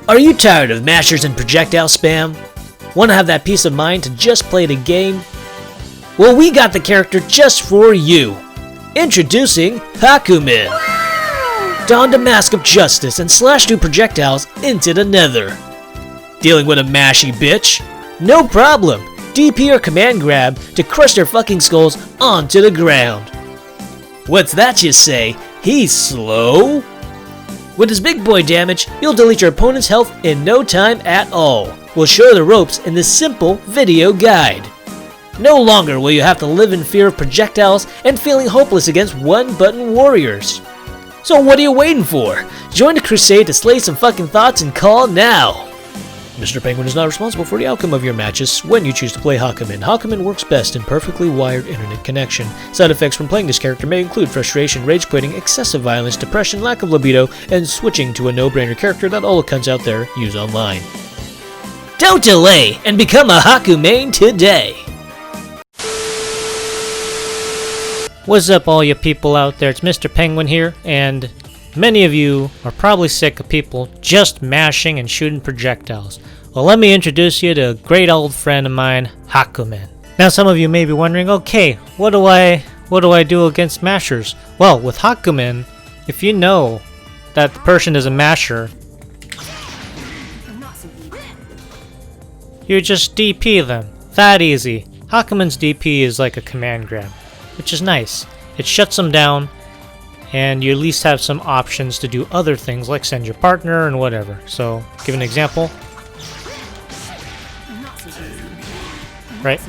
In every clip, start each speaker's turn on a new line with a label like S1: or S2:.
S1: Are you tired of mashers and projectile spam? Want to have that peace of mind to just play the game? Well, we got the character just for you. Introducing Hakumen. Donned a mask of justice and slashed through projectiles into the nether. Dealing with a mashy bitch? No problem. DP or command grab to crush their fucking skulls onto the ground. What's that you say? He's slow? With his big boy damage, you'll delete your opponent's health in no time at all. We'll show the ropes in this simple video guide. No longer will you have to live in fear of projectiles and feeling hopeless against one-button warriors. So what are you waiting for? Join the crusade to slay some fucking thoughts and call now! Mr. Penguin is not responsible for the outcome of your matches when you choose to play Hakumen. Hakumen works best in perfectly wired internet connection. Side effects from playing this character may include frustration, rage quitting, excessive violence, depression, lack of libido, and switching to a no-brainer character that all accounts out there use online. Don't delay and become a Hakumen today! What's up all you people out there, it's Mr. Penguin here, and many of you are probably sick of people just mashing and shooting projectiles. Well, let me introduce you to a great old friend of mine, Hakumen. Now some of you may be wondering, okay, what do I do against mashers? Well, with Hakumen, if you know that the person is a masher, you just DP them. That easy. Hakumen's DP is like a command grab, which is nice. It shuts them down, and you at least have some options to do other things like send your partner and whatever. So, give an example. Right?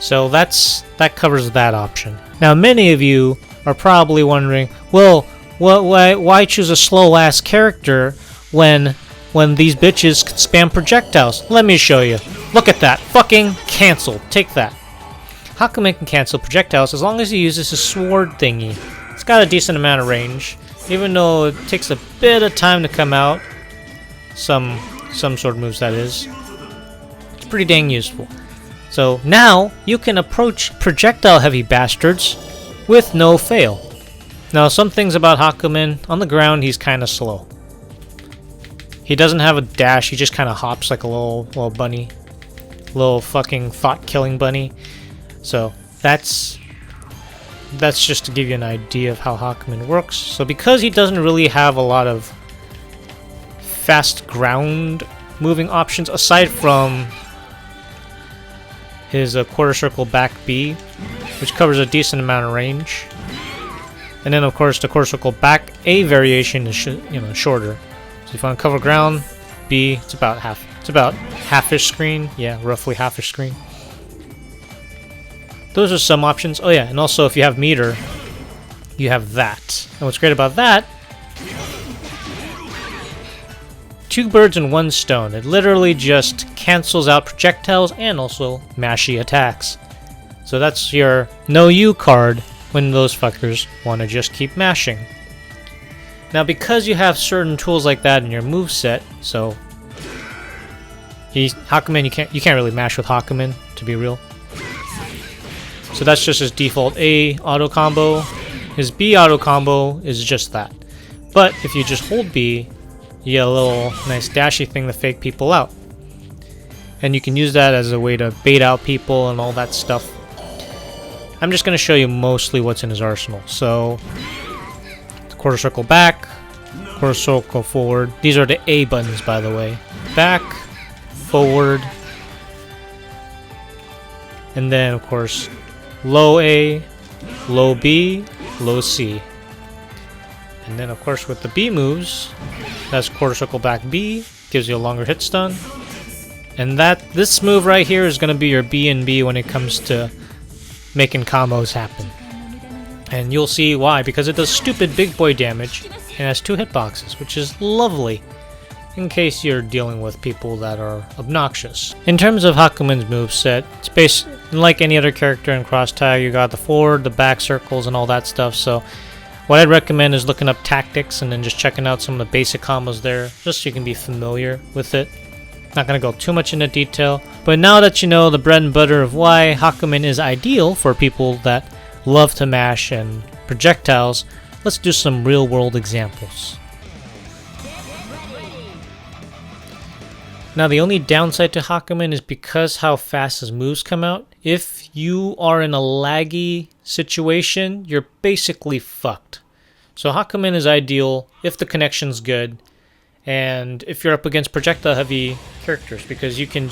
S1: So that covers that option. Now many of you are probably wondering, well, why choose a slow-ass character when these bitches can spam projectiles? Let me show you. Look at that. Fucking cancel. Take that. Hakumen can cancel projectiles as long as he uses his sword thingy. It's got a decent amount of range, even though it takes a bit of time to come out. Some sword moves, that is. It's pretty dang useful. So now you can approach projectile heavy bastards with no fail. Now some things about Hakumen, on the ground he's kind of slow. He doesn't have a dash, he just kind of hops like a little bunny. Little fucking thought-killing bunny. So that's just to give you an idea of how Hakumen works. So because he doesn't really have a lot of fast ground moving options aside from his quarter circle back B, which covers a decent amount of range, and then of course the quarter circle back A variation is shorter. So if you want to cover ground, B, it's about half-ish screen. Yeah, roughly half-ish screen. Those are some options. Oh yeah, and also if you have meter, you have that. And what's great about that, two birds and one stone. It literally just cancels out projectiles and also mashy attacks. So that's your no you card when those fuckers want to just keep mashing. Now because you have certain tools like that in your moveset, so Hakumen, you can't really mash with Hakumen, to be real. So that's just his default A auto combo. His B auto combo is just that. But if you just hold B, you get a little nice dashy thing to fake people out. And you can use that as a way to bait out people and all that stuff. I'm just going to show you mostly what's in his arsenal. So, quarter circle back, quarter circle forward. These are the A buttons, by the way. Back, forward, and then of course low A, low B, low C. And then of course with the B moves, that's quarter circle back B, gives you a longer hit stun. And this move right here is going to be your B and B when it comes to making combos happen. And you'll see why, because it does stupid big boy damage and has 2 hitboxes, which is lovely in case you're dealing with people that are obnoxious. In terms of Hakumen's moveset, it's based like any other character in Crosstag. You got the forward, the back circles, and all that stuff. So what I'd recommend is looking up tactics and then just checking out some of the basic combos there, just so you can be familiar with it. Not going to go too much into detail, but now that you know the bread and butter of why Hakumen is ideal for people that love to mash and projectiles, let's do some real-world examples. Now the only downside to Hakumen is because how fast his moves come out. If you are in a laggy situation, you're basically fucked. So Hakumen is ideal if the connection's good, and if you're up against projectile heavy characters, because you can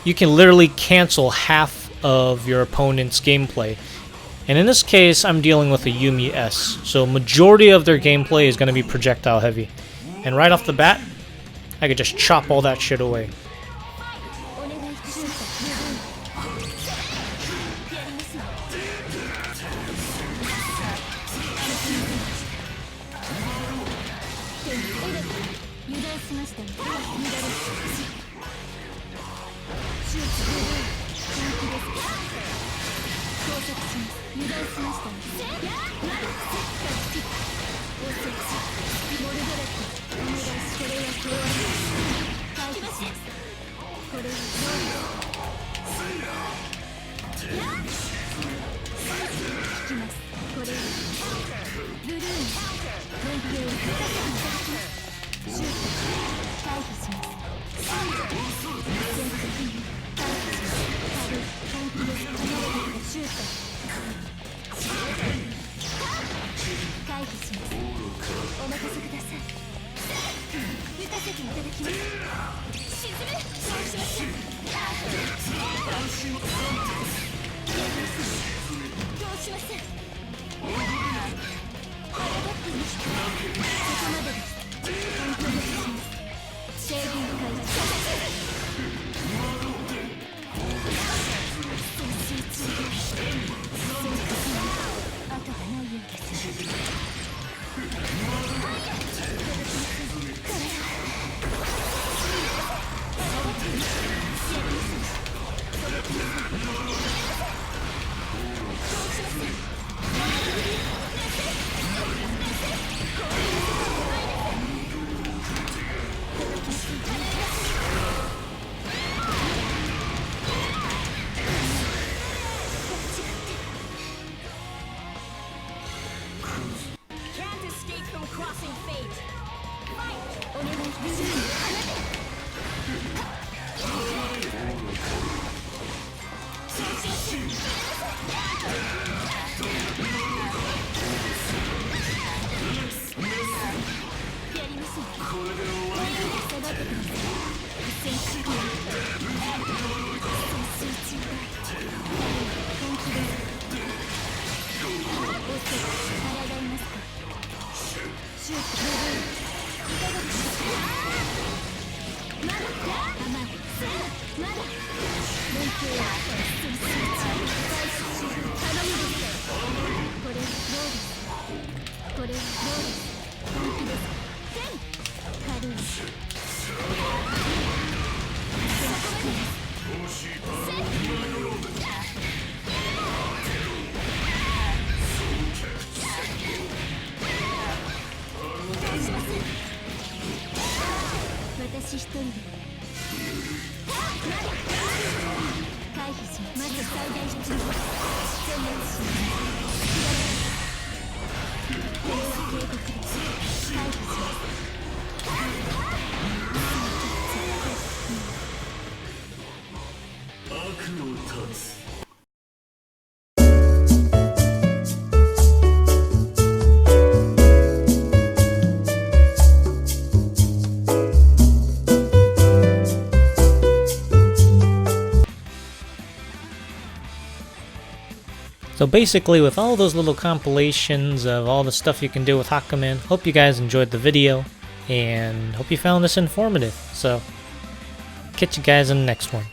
S1: literally cancel half of your opponent's gameplay. And in this case, I'm dealing with a Yumi S, so majority of their gameplay is going to be projectile heavy. And right off the bat, I could just chop all that shit away. So basically, with all those little compilations of all the stuff you can do with Hakumen, hope you guys enjoyed the video, and hope you found this informative. So, catch you guys in the next one.